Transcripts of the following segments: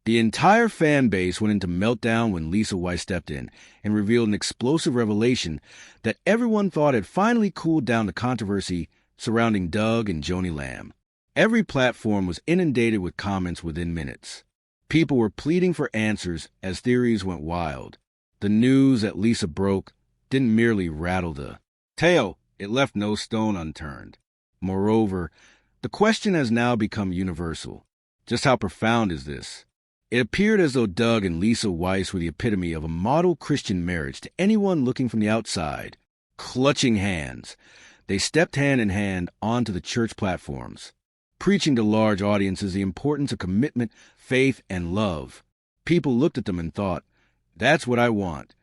The entire fan base went into meltdown when Lisa Weiss stepped in and revealed an explosive revelation that everyone thought had finally cooled down the controversy surrounding Doug and Joanie Lamb. Every platform was inundated with comments within minutes. People were pleading for answers as theories went wild. The news that Lisa broke didn't merely rattle the tale, it left no stone unturned. Moreover, the question has now become universal. Just how profound is this? It appeared as though Doug and Lisa Weiss were the epitome of a model Christian marriage to anyone looking from the outside. Clutching hands, they stepped hand in hand onto the church platforms, preaching to large audiences the importance of commitment, faith, and love. People looked at them and thought, that's what I want.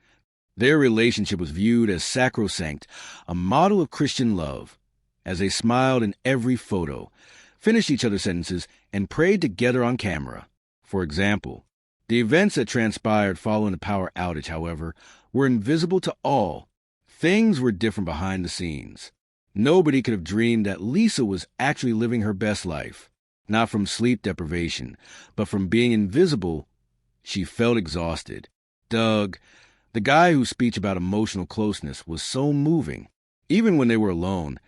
Their relationship was viewed as sacrosanct, a model of Christian love, as they smiled in every photo, finished each other's sentences, and prayed together on camera. For example, the events that transpired following the power outage, however, were invisible to all. Things were different behind the scenes. Nobody could have dreamed that Lisa was actually living her best life, not from sleep deprivation, but from being invisible. She felt exhausted. Doug, the guy whose speech about emotional closeness was so moving, even when they were alone,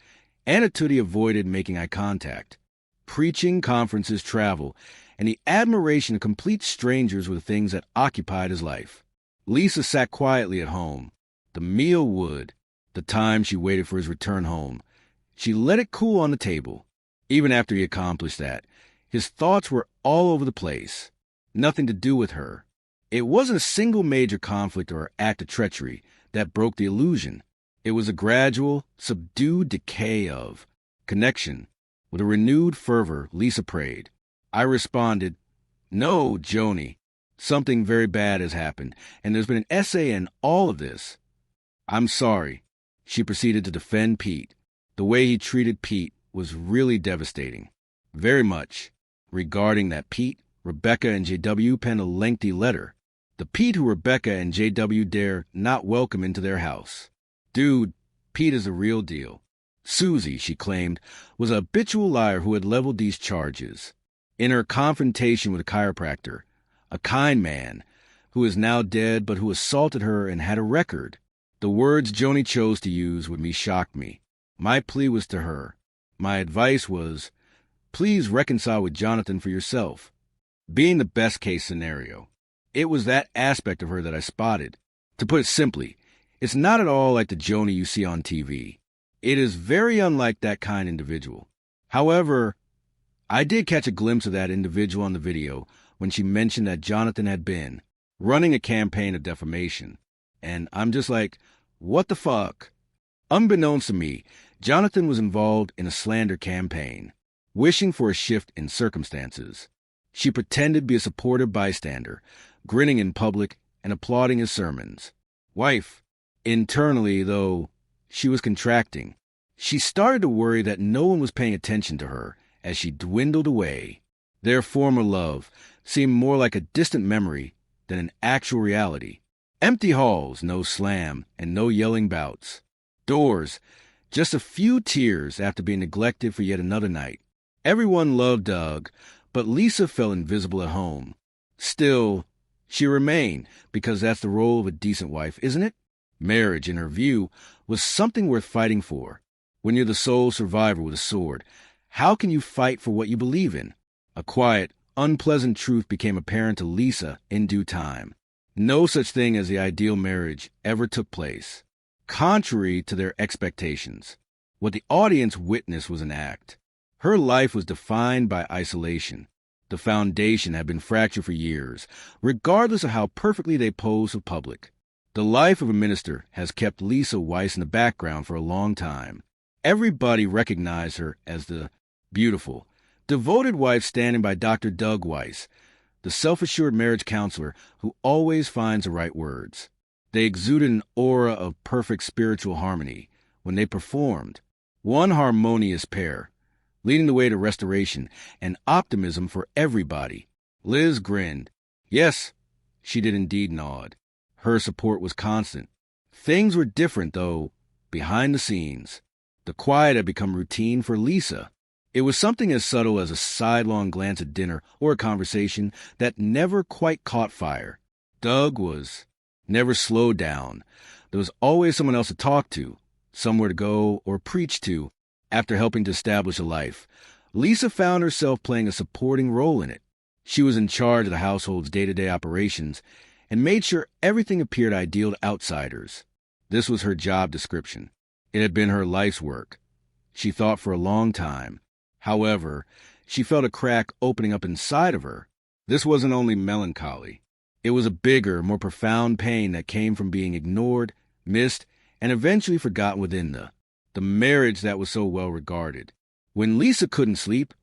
Anatudi avoided making eye contact. Preaching, conferences, travel, and the admiration of complete strangers were the things that occupied his life. Lisa sat quietly at home. The meal would, the time she waited for his return home. She let it cool on the table. Even after he accomplished that, his thoughts were all over the place. Nothing to do with her. It wasn't a single major conflict or act of treachery that broke the illusion. It was a gradual, subdued decay of connection. With a renewed fervor, Lisa prayed. I responded, no, Joni, something very bad has happened, and there's been an essay in all of this. I'm sorry. She proceeded to defend Pete. The way he treated Pete was really devastating. Very much. Regarding that Pete, Rebecca and JW penned a lengthy letter. The Pete who Rebecca and JW dare not welcome into their house. Dude, Pete is the real deal. Susie, she claimed, was a habitual liar who had leveled these charges. In her confrontation with a chiropractor, a kind man, who is now dead but who assaulted her and had a record. The words Joni chose to use with me shocked me. My plea was to her. My advice was, please reconcile with Jonathan for yourself. Being the best-case scenario. It was that aspect of her that I spotted. To put it simply, it's not at all like the Joni you see on TV. It is very unlike that kind of individual. However, I did catch a glimpse of that individual on the video when she mentioned that Jonathan had been running a campaign of defamation. And I'm just like, what the fuck? Unbeknownst to me, Jonathan was involved in a slander campaign, wishing for a shift in circumstances. She pretended to be a supportive bystander, grinning in public and applauding his sermons. Wife. Internally, though, she was contracting. She started to worry that no one was paying attention to her as she dwindled away. Their former love seemed more like a distant memory than an actual reality. Empty halls, no slam, and no yelling bouts. Doors, just a few tears after being neglected for yet another night. Everyone loved Doug, but Lisa felt invisible at home. Still, she remained, because that's the role of a decent wife, isn't it? Marriage, in her view, was something worth fighting for. When you're the sole survivor with a sword, how can you fight for what you believe in? A quiet, unpleasant truth became apparent to Lisa in due time. No such thing as the ideal marriage ever took place. Contrary to their expectations, what the audience witnessed was an act. Her life was defined by isolation. The foundation had been fractured for years, regardless of how perfectly they posed for public. The life of a minister has kept Lisa Weiss in the background for a long time. Everybody recognized her as the beautiful, devoted wife standing by Dr. Doug Weiss, the self-assured marriage counselor who always finds the right words. They exuded an aura of perfect spiritual harmony when they performed. One harmonious pair, leading the way to restoration and optimism for everybody. Liz grinned. Yes, she did indeed nod. Her support was constant. Things were different, though, behind the scenes. The quiet had become routine for Lisa. It was something as subtle as a sidelong glance at dinner or a conversation that never quite caught fire. Doug was never slowed down. There was always someone else to talk to, somewhere to go or preach to after helping to establish a life. Lisa found herself playing a supporting role in it. She was in charge of the household's day-to-day operations and made sure everything appeared ideal to outsiders. This was her job description. It had been her life's work. She thought for a long time. However, she felt a crack opening up inside of her. This wasn't only melancholy. It was a bigger, more profound pain that came from being ignored, missed, and eventually forgotten within the marriage that was so well regarded. When Lisa couldn't sleep,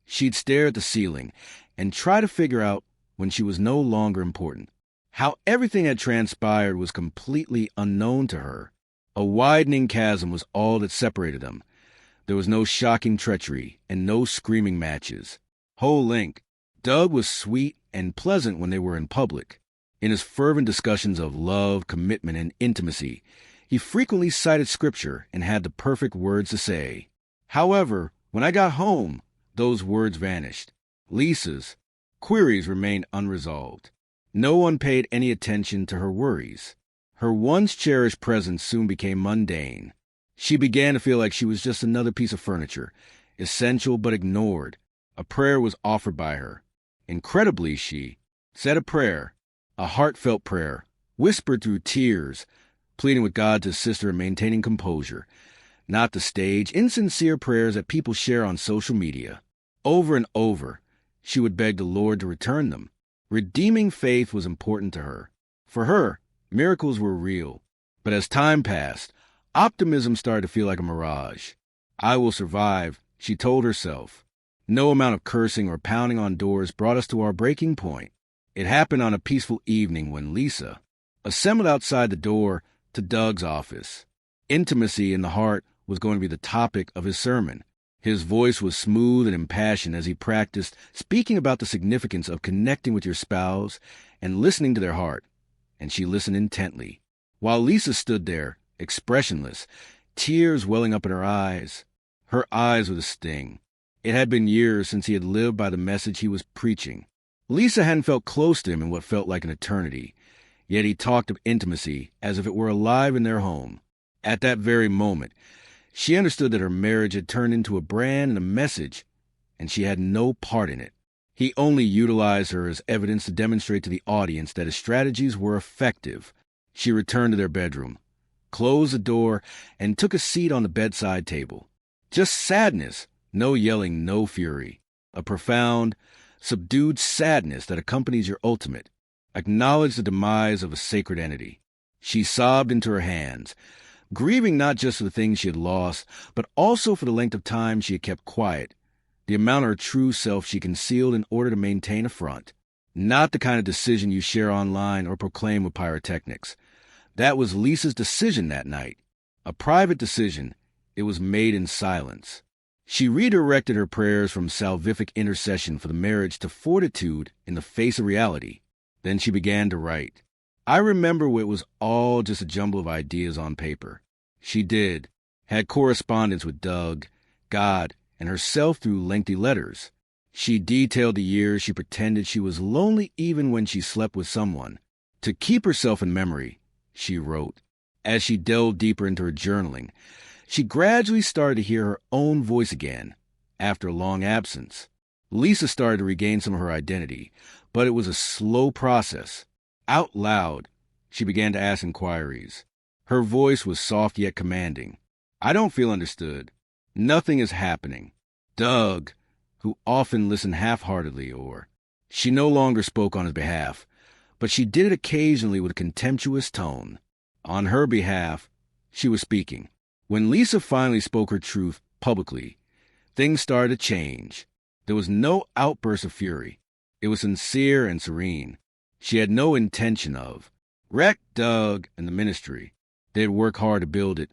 she'd stare at the ceiling and try to figure out when she was no longer important. How everything had transpired was completely unknown to her. A widening chasm was all that separated them. There was no shocking treachery and no screaming matches. Whole link. Doug was sweet and pleasant when they were in public. In his fervent discussions of love, commitment, and intimacy, he frequently cited scripture and had the perfect words to say. However, when I got home, those words vanished. Lisa's queries remained unresolved. No one paid any attention to her worries. Her once cherished presence soon became mundane. She began to feel like she was just another piece of furniture, essential but ignored. A prayer was offered by her. Incredibly, she said a prayer, a heartfelt prayer, whispered through tears, pleading with God to assist her in maintaining composure, not the stage, insincere prayers that people share on social media. Over and over, she would beg the Lord to return them. Redeeming faith was important to her. For her, miracles were real. But as time passed, optimism started to feel like a mirage. I will survive, she told herself. No amount of cursing or pounding on doors brought us to our breaking point. It happened on a peaceful evening when Lisa assembled outside the door to Doug's office. Intimacy in the heart was going to be the topic of his sermon. His voice was smooth and impassioned as he practiced speaking about the significance of connecting with your spouse and listening to their heart. And she listened intently, while Lisa stood there, expressionless, tears welling up in her eyes. Her eyes with a sting. It had been years since he had lived by the message he was preaching. Lisa hadn't felt close to him in what felt like an eternity, yet he talked of intimacy as if it were alive in their home. At that very moment, she understood that her marriage had turned into a brand and a message, and she had no part in it. He only utilized her as evidence to demonstrate to the audience that his strategies were effective. She returned to their bedroom, closed the door, and took a seat on the bedside table. Just sadness, no yelling, no fury. A profound, subdued sadness that accompanies your ultimate. Acknowledged the demise of a sacred entity. She sobbed into her hands, grieving not just for the things she had lost, but also for the length of time she had kept quiet, the amount of her true self she concealed in order to maintain a front. Not the kind of decision you share online or proclaim with pyrotechnics. That was Lisa's decision that night. A private decision. It was made in silence. She redirected her prayers from salvific intercession for the marriage to fortitude in the face of reality. Then she began to write. I remember it was all just a jumble of ideas on paper. She had correspondence with Doug, God, and herself through lengthy letters. She detailed the years she pretended she was lonely even when she slept with someone. To keep herself in memory, she wrote. As she delved deeper into her journaling, she gradually started to hear her own voice again. After a long absence, Lisa started to regain some of her identity, but it was a slow process. Out loud, she began to ask inquiries. Her voice was soft yet commanding. I don't feel understood. Nothing is happening. Doug, who often listened half-heartedly, or she no longer spoke on his behalf, but she did it occasionally with a contemptuous tone. On her behalf, she was speaking. When Lisa finally spoke her truth publicly, things started to change. There was no outburst of fury. It was sincere and serene. She had no intention of wreck Doug and the ministry. They'd work hard to build it.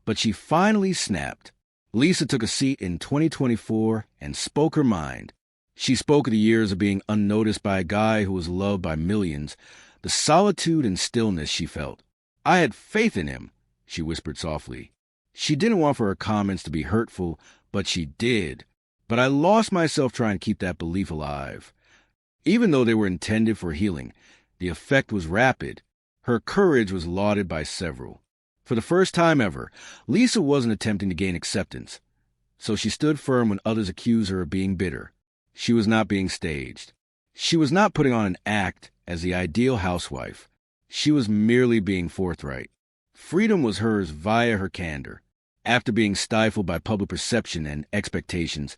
But she finally snapped. Lisa took a seat in 2024 and spoke her mind. She spoke of the years of being unnoticed by a guy who was loved by millions, the solitude and stillness she felt. I had faith in him, she whispered softly. She didn't want for her comments to be hurtful, but she did. But I lost myself trying to keep that belief alive. Even though they were intended for healing, the effect was rapid. Her courage was lauded by several. For the first time ever, Lisa wasn't attempting to gain acceptance, so she stood firm when others accused her of being bitter. She was not being staged. She was not putting on an act as the ideal housewife. She was merely being forthright. Freedom was hers via her candor. After being stifled by public perception and expectations,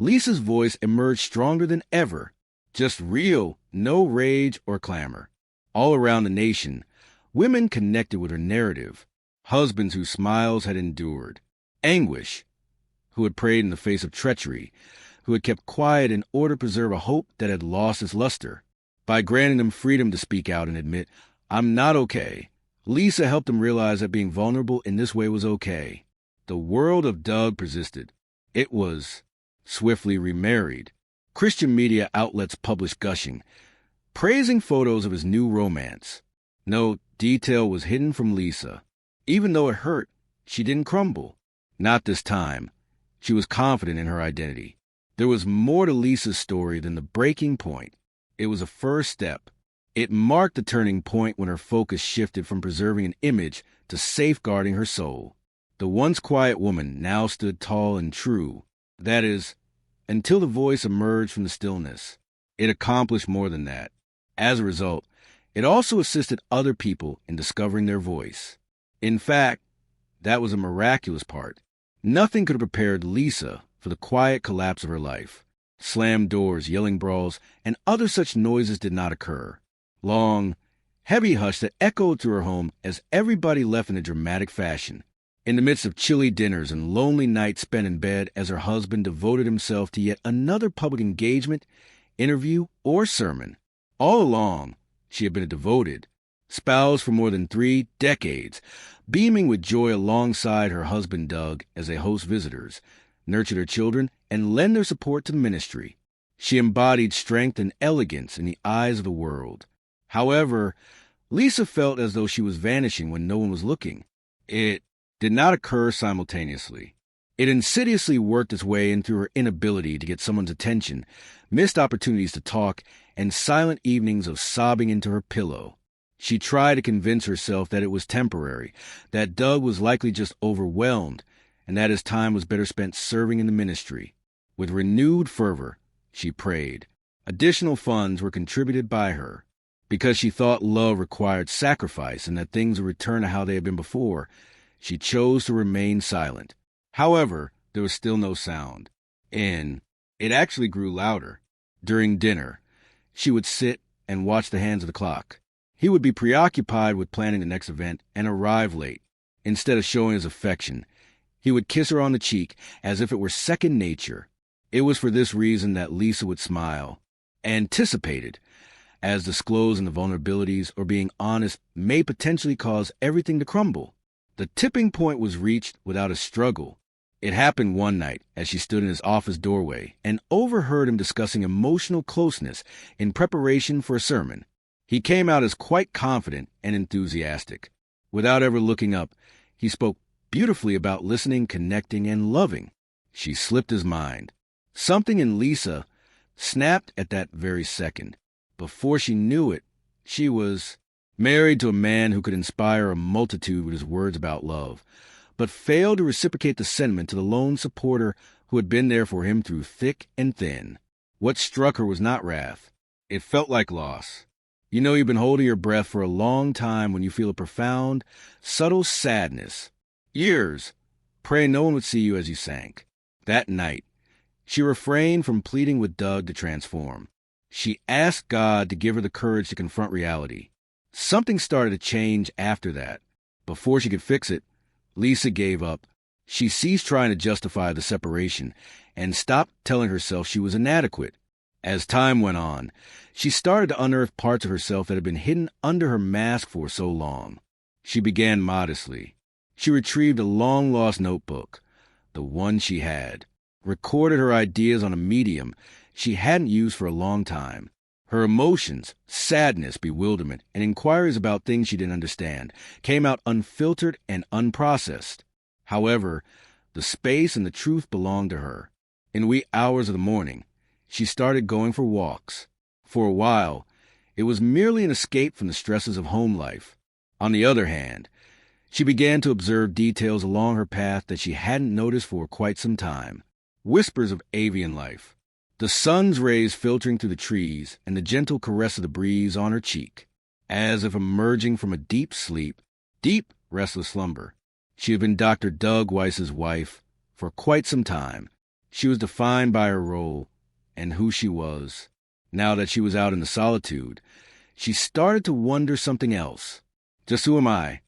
Lisa's voice emerged stronger than ever. Just real, no rage or clamor. All around the nation, women connected with her narrative. Husbands whose smiles had endured. Anguish, who had prayed in the face of treachery, who had kept quiet in order to preserve a hope that had lost its luster. By granting them freedom to speak out and admit, "I'm not okay," Lisa helped them realize that being vulnerable in this way was okay. The world of Doug persisted. It was swiftly remarried. Christian media outlets published gushing, praising photos of his new romance. No detail was hidden from Lisa. Even though it hurt, she didn't crumble. Not this time. She was confident in her identity. There was more to Lisa's story than the breaking point. It was a first step. It marked the turning point when her focus shifted from preserving an image to safeguarding her soul. The once quiet woman now stood tall and true. That is, until the voice emerged from the stillness. It accomplished more than that. As a result, it also assisted other people in discovering their voice. In fact, that was a miraculous part. Nothing could have prepared Lisa for the quiet collapse of her life. Slammed doors, yelling brawls, and other such noises did not occur. Long, heavy hush that echoed through her home as everybody left in a dramatic fashion. In the midst of chilly dinners and lonely nights spent in bed as her husband devoted himself to yet another public engagement, interview, or sermon. All along, she had been a devoted spouse for more than 3 decades, beaming with joy alongside her husband Doug as they host visitors, nurtured her children, and lend their support to the ministry. She embodied strength and elegance in the eyes of the world. However, Lisa felt as though she was vanishing when no one was looking. It did not occur simultaneously. It insidiously worked its way in through her inability to get someone's attention, missed opportunities to talk, and silent evenings of sobbing into her pillow. She tried to convince herself that it was temporary, that Doug was likely just overwhelmed, and that his time was better spent serving in the ministry. With renewed fervor, she prayed. Additional funds were contributed by her. Because she thought love required sacrifice and that things would return to how they had been before, she chose to remain silent. However, there was still no sound. And it actually grew louder. During dinner, she would sit and watch the hands of the clock. He would be preoccupied with planning the next event and arrive late. Instead of showing his affection, he would kiss her on the cheek as if it were second nature. It was for this reason that Lisa would smile. Anticipated, as disclosing the vulnerabilities or being honest may potentially cause everything to crumble. The tipping point was reached without a struggle. It happened one night as she stood in his office doorway and overheard him discussing emotional closeness in preparation for a sermon. He came out as quite confident and enthusiastic. Without ever looking up, he spoke beautifully about listening, connecting, and loving. She slipped his mind. Something in Lisa snapped at that very second. Before she knew it, she was married to a man who could inspire a multitude with his words about love, but failed to reciprocate the sentiment to the lone supporter who had been there for him through thick and thin. What struck her was not wrath. It felt like loss. You know you've been holding your breath for a long time when you feel a profound, subtle sadness. Years, praying no one would see you as you sank. That night, she refrained from pleading with Doug to transform. She asked God to give her the courage to confront reality. Something started to change after that. Before she could fix it, Lisa gave up. She ceased trying to justify the separation and stopped telling herself she was inadequate. As time went on, she started to unearth parts of herself that had been hidden under her mask for so long. She began modestly. She retrieved a long-lost notebook, the one she had, recorded her ideas on a medium she hadn't used for a long time. Her emotions, sadness, bewilderment, and inquiries about things she didn't understand came out unfiltered and unprocessed. However, the space and the truth belonged to her. In the wee hours of the morning, she started going for walks. For a while, it was merely an escape from the stresses of home life. On the other hand, she began to observe details along her path that she hadn't noticed for quite some time. Whispers of avian life, the sun's rays filtering through the trees, and the gentle caress of the breeze on her cheek. As if emerging from a deep sleep, deep, restless slumber. She had been Dr. Doug Weiss's wife for quite some time. She was defined by her role and who she was. Now that she was out in the solitude, she started to wonder something else. Just who am I?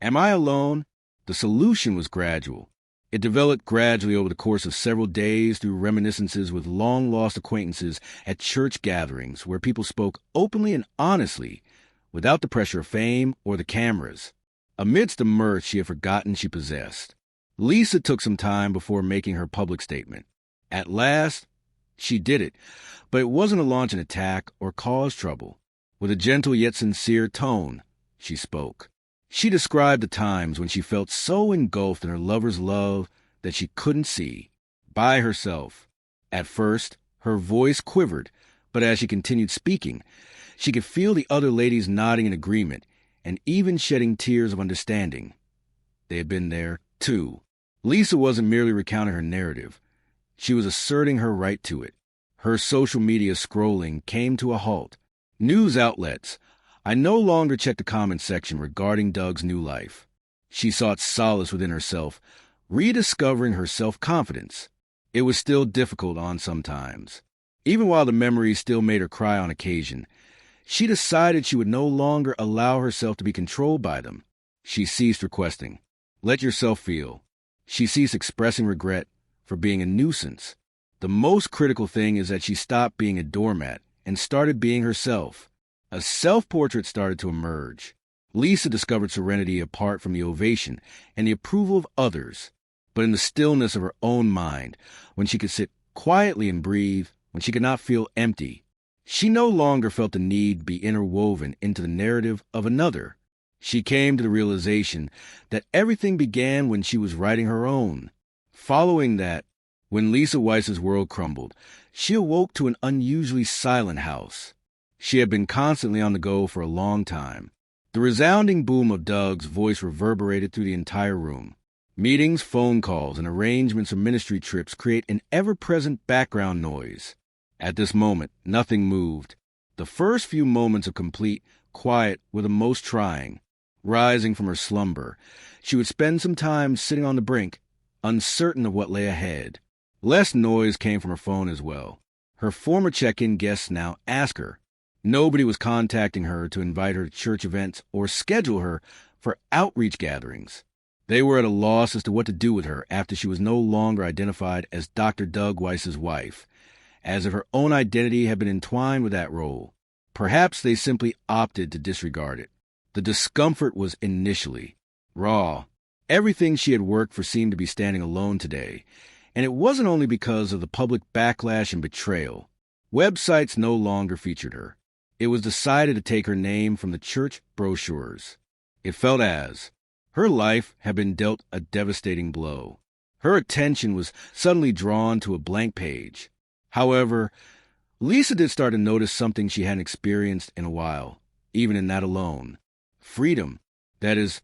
Am I alone? The solution was gradual. It developed gradually over the course of several days through reminiscences with long-lost acquaintances at church gatherings where people spoke openly and honestly without the pressure of fame or the cameras. Amidst the mirth she had forgotten she possessed, Lisa took some time before making her public statement. At last, she did it, but it wasn't to launch an attack or cause trouble. With a gentle yet sincere tone, she spoke. She described the times when she felt so engulfed in her lover's love that she couldn't see. By herself. At first, her voice quivered, but as she continued speaking, she could feel the other ladies nodding in agreement and even shedding tears of understanding. They had been there, too. Lisa wasn't merely recounting her narrative. She was asserting her right to it. Her social media scrolling came to a halt. News outlets. I no longer checked the comment section regarding Doug's new life. She sought solace within herself, rediscovering her self-confidence. It was still difficult on sometimes. Even while the memories still made her cry on occasion, she decided she would no longer allow herself to be controlled by them. She ceased requesting, "Let yourself feel." She ceased expressing regret for being a nuisance. The most critical thing is that she stopped being a doormat and started being herself. A self-portrait started to emerge. Lisa discovered serenity apart from the ovation and the approval of others, but in the stillness of her own mind, when she could sit quietly and breathe, when she could not feel empty. She no longer felt the need to be interwoven into the narrative of another. She came to the realization that everything began when she was writing her own. Following that, when Lisa Weiss's world crumbled, she awoke to an unusually silent house. She had been constantly on the go for a long time. The resounding boom of Doug's voice reverberated through the entire room. Meetings, phone calls, and arrangements of ministry trips create an ever-present background noise. At this moment, nothing moved. The first few moments of complete quiet were the most trying. Rising from her slumber, she would spend some time sitting on the brink, uncertain of what lay ahead. Less noise came from her phone as well. Her former check-in guests now asked her. Nobody was contacting her to invite her to church events or schedule her for outreach gatherings. They were at a loss as to what to do with her after she was no longer identified as Dr. Doug Weiss's wife, as if her own identity had been entwined with that role. Perhaps they simply opted to disregard it. The discomfort was initially raw. Everything she had worked for seemed to be standing alone today, and it wasn't only because of the public backlash and betrayal. Websites no longer featured her. It was decided to take her name from the church brochures. It felt as her life had been dealt a devastating blow. Her attention was suddenly drawn to a blank page. However, Lisa did start to notice something she hadn't experienced in a while, even in that alone. Freedom, that is,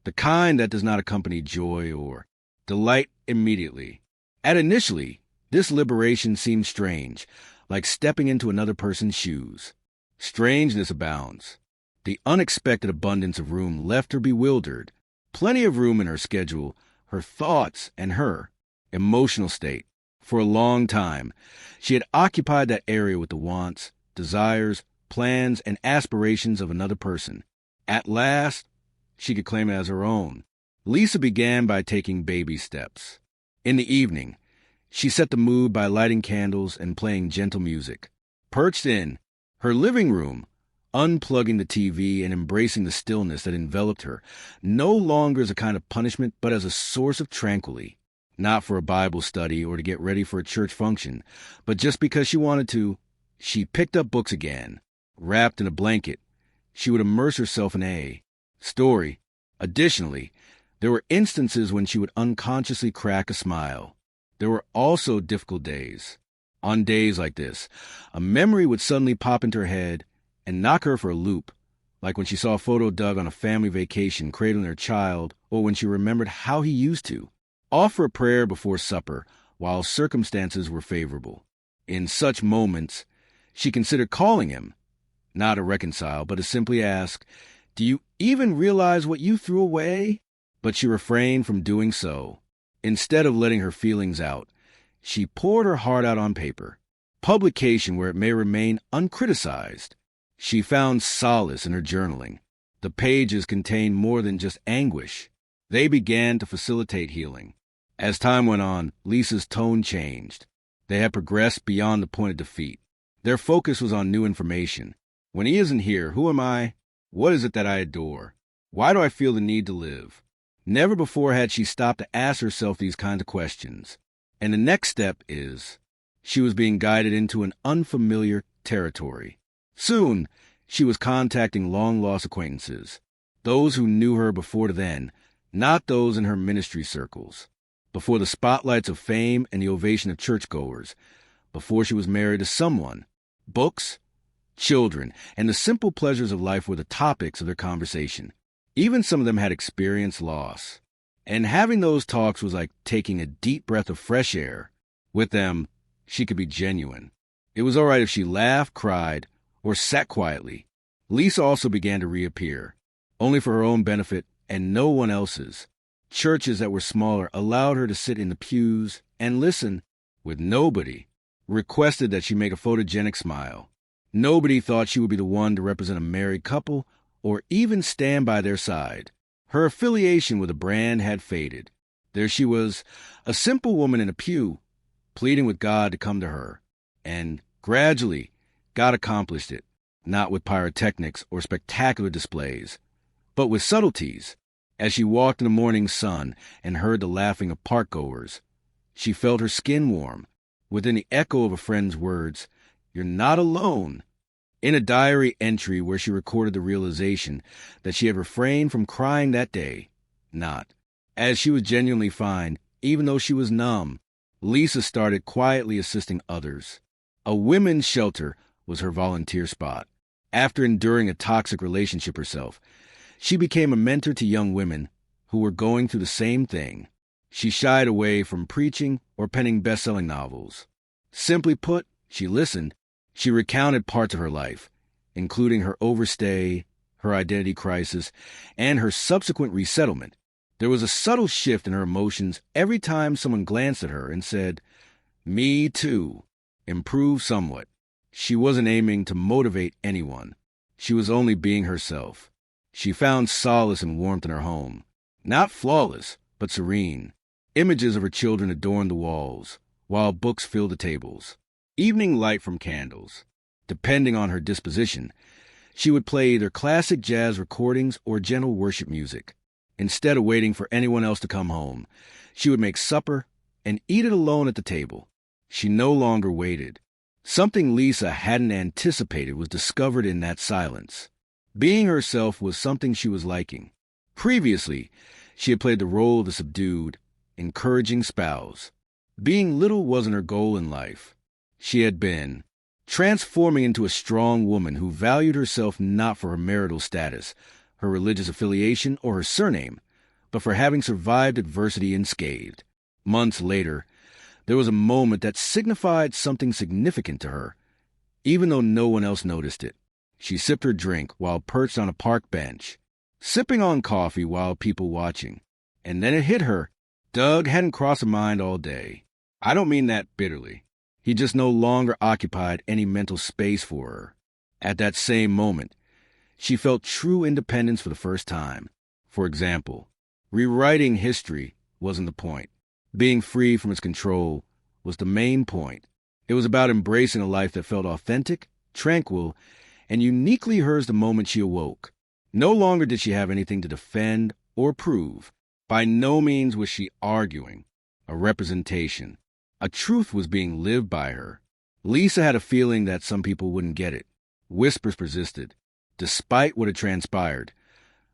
the kind that does not accompany joy or delight immediately. Initially, this liberation seemed strange, like stepping into another person's shoes. Strangeness abounds. The unexpected abundance of room left her bewildered. Plenty of room in her schedule, her thoughts, and her emotional state. For a long time, she had occupied that area with the wants, desires, plans, and aspirations of another person. At last, she could claim it as her own. Lisa began by taking baby steps. In the evening, she set the mood by lighting candles and playing gentle music. Perched in her living room, unplugging the TV and embracing the stillness that enveloped her, no longer as a kind of punishment, but as a source of tranquility. Not for a Bible study or to get ready for a church function, but just because she wanted to, she picked up books again. Wrapped in a blanket, she would immerse herself in a story. Additionally, there were instances when she would unconsciously crack a smile. There were also difficult days. On days like this, a memory would suddenly pop into her head and knock her for a loop, like when she saw a photo of Doug on a family vacation cradling her child, or when she remembered how he used to offer a prayer before supper while circumstances were favorable. In such moments, she considered calling him, not to reconcile, but to simply ask, "Do you even realize what you threw away?" But she refrained from doing so. Instead of letting her feelings out, she poured her heart out on paper, publication where it may remain uncriticized. She found solace in her journaling. The pages contained more than just anguish. They began to facilitate healing. As time went on, Lisa's tone changed. They had progressed beyond the point of defeat. Their focus was on new information. When he isn't here, who am I? What is it that I adore? Why do I feel the need to live? Never before had she stopped to ask herself these kinds of questions. And the next step is, she was being guided into an unfamiliar territory. Soon, she was contacting long-lost acquaintances, those who knew her before then, not those in her ministry circles, before the spotlights of fame and the ovation of churchgoers, before she was married to someone. Books, children, and the simple pleasures of life were the topics of their conversation. Even some of them had experienced loss. And having those talks was like taking a deep breath of fresh air. With them, she could be genuine. It was all right if she laughed, cried, or sat quietly. Lisa also began to reappear, only for her own benefit and no one else's. Churches that were smaller allowed her to sit in the pews and listen with nobody. Requested that she make a photogenic smile. Nobody thought she would be the one to represent a married couple or even stand by their side. Her affiliation with a brand had faded. There she was, a simple woman in a pew, pleading with God to come to her. And gradually, God accomplished it, not with pyrotechnics or spectacular displays, but with subtleties. As she walked in the morning sun and heard the laughing of parkgoers, she felt her skin warm within the echo of a friend's words, "You're not alone." In a diary entry where she recorded the realization that she had refrained from crying that day, not, as she was genuinely fine, even though she was numb, Lisa started quietly assisting others. A women's shelter was her volunteer spot. After enduring a toxic relationship herself, she became a mentor to young women who were going through the same thing. She shied away from preaching or penning best-selling novels. Simply put, she listened. She recounted parts of her life, including her overstay, her identity crisis, and her subsequent resettlement. There was a subtle shift in her emotions every time someone glanced at her and said, "Me too," improved somewhat. She wasn't aiming to motivate anyone. She was only being herself. She found solace and warmth in her home. Not flawless, but serene. Images of her children adorned the walls, while books filled the tables. Evening light from candles. Depending on her disposition, she would play either classic jazz recordings or gentle worship music. Instead of waiting for anyone else to come home, she would make supper and eat it alone at the table. She no longer waited. Something Lisa hadn't anticipated was discovered in that silence. Being herself was something she was liking. Previously, she had played the role of the subdued, encouraging spouse. Being little wasn't her goal in life. She had been transforming into a strong woman who valued herself not for her marital status, her religious affiliation, or her surname, but for having survived adversity unscathed. Months later, there was a moment that signified something significant to her, even though no one else noticed it. She sipped her drink while perched on a park bench, sipping on coffee while people watching. And then it hit her. Doug hadn't crossed her mind all day. I don't mean that bitterly. He just no longer occupied any mental space for her. At that same moment, she felt true independence for the first time. For example, rewriting history wasn't the point. Being free from its control was the main point. It was about embracing a life that felt authentic, tranquil, and uniquely hers the moment she awoke. No longer did she have anything to defend or prove. By no means was she arguing. A representation. A truth was being lived by her. Lisa had a feeling that some people wouldn't get it. Whispers persisted. Despite what had transpired,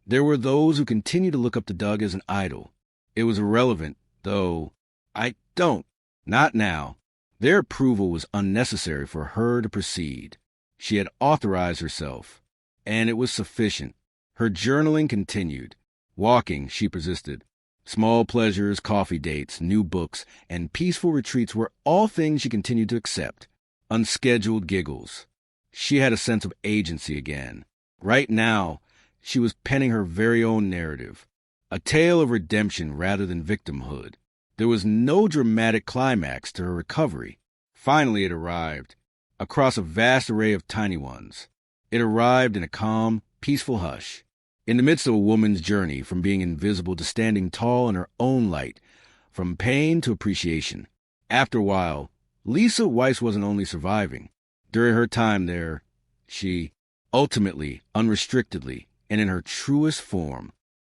there were those who continued to look up to Doug as an idol. It was irrelevant, though. I don't. Not now. Their approval was unnecessary for her to proceed. She had authorized herself, and it was sufficient. Her journaling continued. Walking, she persisted. Small pleasures, coffee dates, new books, and peaceful retreats were all things she continued to accept. Unscheduled giggles. She had a sense of agency again. Right now, she was penning her very own narrative, a tale of redemption rather than victimhood. There was no dramatic climax to her recovery. Finally it arrived, across a vast array of tiny ones. It arrived in a calm, peaceful hush, in the midst of a woman's journey from being invisible to standing tall in her own light, from pain to appreciation. After a while, Lisa Weiss wasn't only surviving. During her time there, she, ultimately, unrestrictedly, and in her truest form,